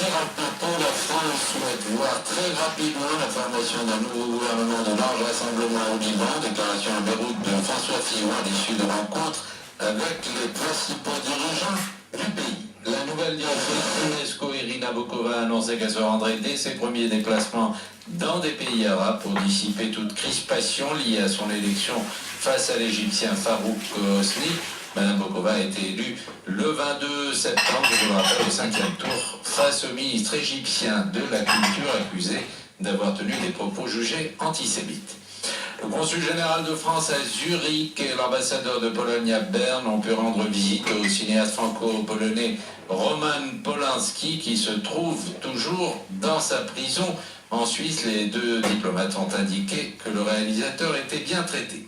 très rapidement, la France souhaite voir très rapidement la formation d'un nouveau gouvernement de large rassemblement au Liban. Déclaration à Beyrouth de François Fillon à l'issue de rencontres avec les principaux dirigeants du pays. La nouvelle directrice UNESCO, Irina Bokova, a annoncé qu'elle se rendrait dès ses premiers déplacements dans des pays arabes pour dissiper toute crispation liée à son élection face à l'Égyptien Farouk Hosni. Madame Bokova a été élue le 22 septembre, je vous le rappelle, au 5e tour, face au ministre égyptien de la Culture accusé d'avoir tenu des propos jugés antisémites. Le consul général de France à Zurich et l'ambassadeur de Pologne à Berne ont pu rendre visite au cinéaste franco-polonais Roman Polanski qui se trouve toujours dans sa prison. En Suisse, les deux diplomates ont indiqué que le réalisateur était bien traité.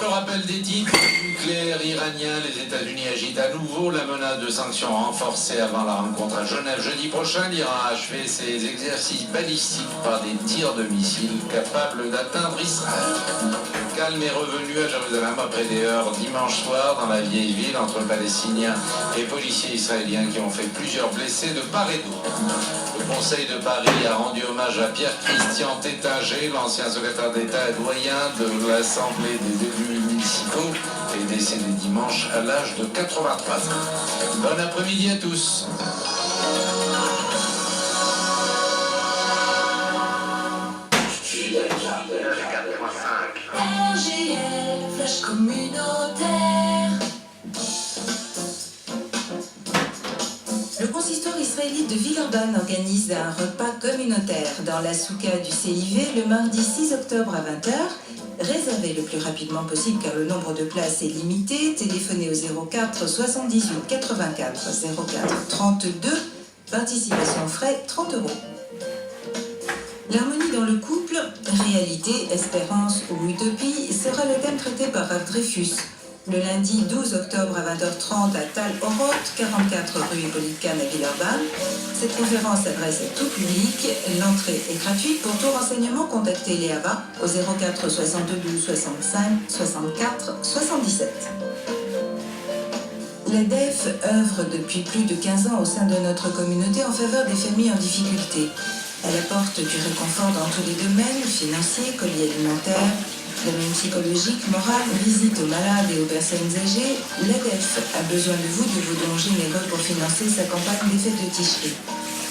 Le rappel des titres, nucléaire iranien, les États-Unis agitent à nouveau la menace de sanctions renforcées avant la rencontre à Genève jeudi prochain. L'Iran a achevé ses exercices balistiques par des tirs de missiles capables d'atteindre Israël. Le calme est revenu à Jérusalem après des heurts dimanche soir dans la vieille ville entre Palestiniens et policiers israéliens qui ont fait plusieurs blessés de part et d'autre. Le Conseil de Paris a rendu hommage à Pierre-Christian Tétinger, l'ancien secrétaire d'État et doyen de l'Assemblée des élus municipaux, est décédé dimanche à l'âge de 83 ans. Bon après-midi à tous. RGL, Flash communautaire. Le consistoire israélite de Villeurbanne organise un repas communautaire dans la souka du CIV le mardi 6 octobre à 20h. Réservez le plus rapidement possible car le nombre de places est limité. Téléphonez au 04 78 84 04 32. Participation frais 30 €. L'harmonie dans le couple, réalité, espérance ou utopie sera le thème traité par Rav Dreyfus. Le lundi 12 octobre à 20h30 à Tal-Oroth, 44 rue Hippolyte Kahn à Villeurbanne. Cette conférence s'adresse à tout public. L'entrée est gratuite. Pour tout renseignement, contactez Léava au 04 72 65 64 77. L'ADEF œuvre depuis plus de 15 ans au sein de notre communauté en faveur des familles en difficulté. Elle apporte du réconfort dans tous les domaines, financiers, colis alimentaires, domaine psychologique, moral, visite aux malades et aux personnes âgées. L'ADEF a besoin de vous dons généreux pour financer sa campagne des fêtes de Ticherie.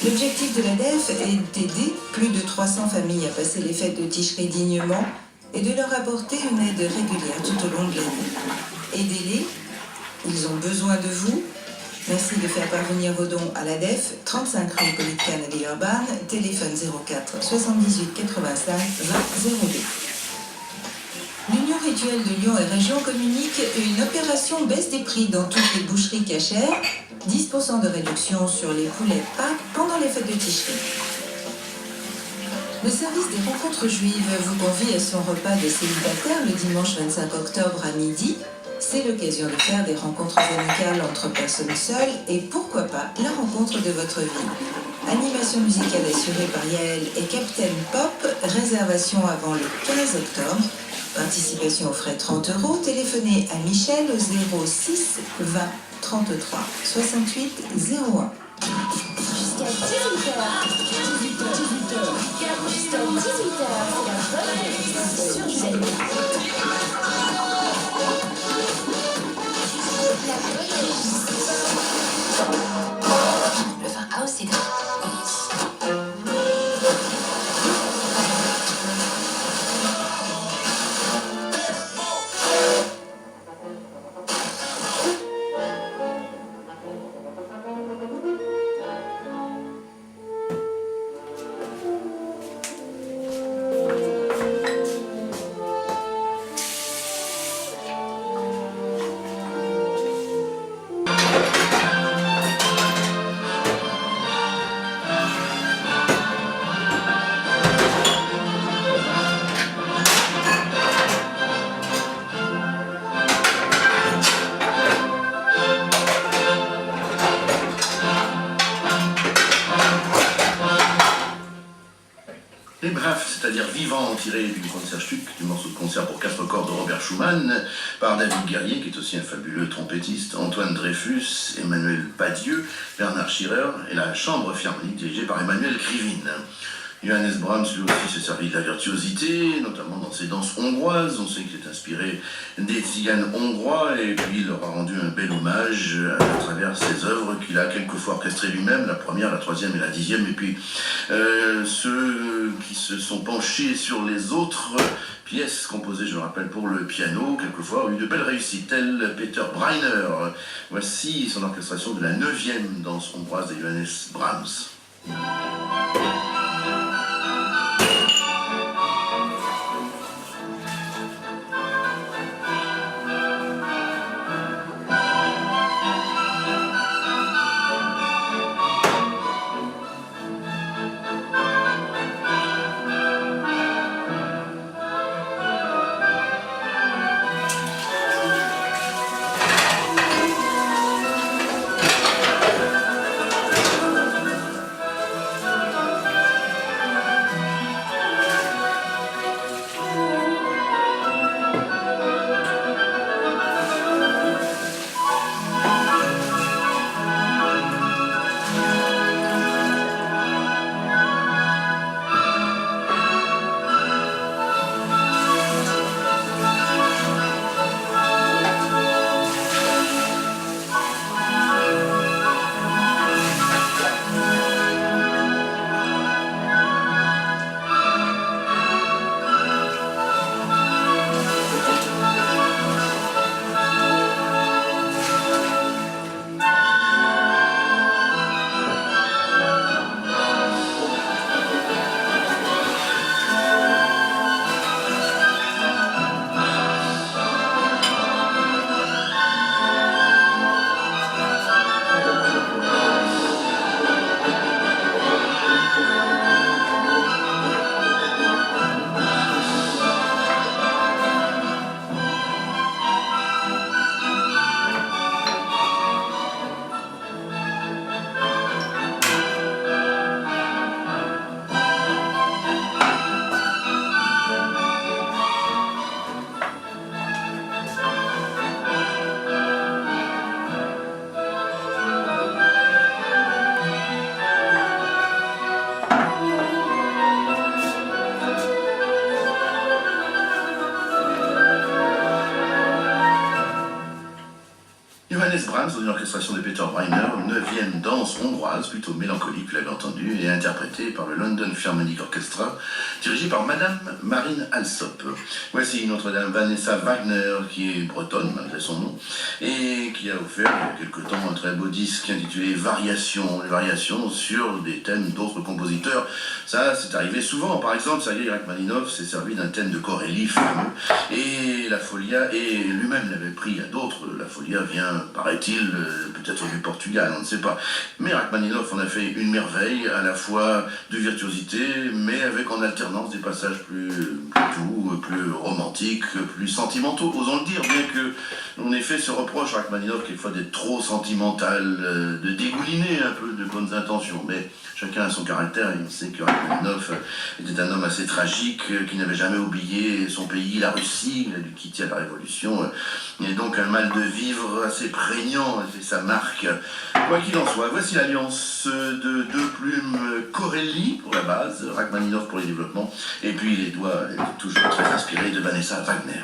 L'objectif de l'ADEF est d'aider plus de 300 familles à passer les fêtes de Ticherie dignement et de leur apporter une aide régulière tout au long de l'année. Aidez-les, ils ont besoin de vous. Merci de faire parvenir vos dons à l'ADEF, 35 rue Hippolyte Kahn à Villeurbanne, téléphone 04 78 85 20 02. L'Union rituelle de Lyon et Région communique une opération baisse des prix dans toutes les boucheries cachères, 10% de réduction sur les poulets Pâques pendant les fêtes de Ticherie. Le service des rencontres juives vous convie à son repas de célibataire le dimanche 25 octobre à midi. C'est l'occasion de faire des rencontres amicales entre personnes seules et pourquoi pas la rencontre de votre vie. Animation musicale assurée par Yael et Captain Pop, réservation avant le 15 octobre. Participation aux frais 30 €. Téléphonez à Michel au 06 20 33 68 01. Jusqu'à 18h. Jusqu'à 18h, c'est la bonne réponse sur Zen. Le vin house est gratuit. Les Braves, c'est-à-dire vivants, tirés d'une Concertstück, du morceau de concert pour 4 cordes de Robert Schumann, par David Guerrier, qui est aussi un fabuleux trompettiste, Antoine Dreyfus, Emmanuel Badieux, Bernard Schirer, et la Chambre Philharmonique dirigée par Emmanuel Krivine. Johannes Brahms, lui aussi, s'est servi de la virtuosité, notamment dans ses danses hongroises. On sait qu'il est inspiré des tziganes hongrois, et puis il leur a rendu un bel hommage à travers ses œuvres qu'il a quelquefois orchestrées lui-même, la première, la troisième et la 10e, et puis ceux qui se sont penchés sur les autres pièces composées, je le rappelle, pour le piano, quelquefois ont eu de belles réussites, tel Peter Breiner. Voici son orchestration de la 9e danse hongroise de Johannes Brahms. Johannes Brahms, dans une orchestration de Peter Breiner, 9e danse hongroise, plutôt mélancolique, vous l'avez entendu, et interprétée par le London Philharmonic Orchestra, dirigée par Madame Marine Alsop. Voici une autre dame, Vanessa Wagner, qui est bretonne, malgré son nom, et qui a offert il y a quelque temps un très beau disque intitulé Variations, les variations sur des thèmes d'autres compositeurs. Ça, c'est arrivé souvent. Par exemple, Sergei Rachmaninov s'est servi d'un thème de Corelli fameux, et la Folia, et lui-même l'avait pris à d'autres. La Folia vient, paraît-il, peut-être du Portugal, on ne sait pas. Mais Rachmaninov en a fait une merveille, à la fois de virtuosité, mais avec en alternance des passages plus doux, plus romantiques, plus sentimentaux, osons le dire, bien que on ait fait ce reproche à Rachmaninov quelquefois d'être trop sentimental, de dégouliner un peu de bonnes intentions. Mais chacun a son caractère, et on sait que Rachmaninov était un homme assez tragique, qui n'avait jamais oublié son pays, la Russie. Il a dû quitter à la Révolution. Il y a donc un mal de vivre assez prégnant, c'est sa marque. Quoi qu'il en soit, voici l'alliance de deux plumes, Corelli pour la base, Rachmaninov pour les développements, et puis les doigts toujours très inspirés de Vanessa Wagner.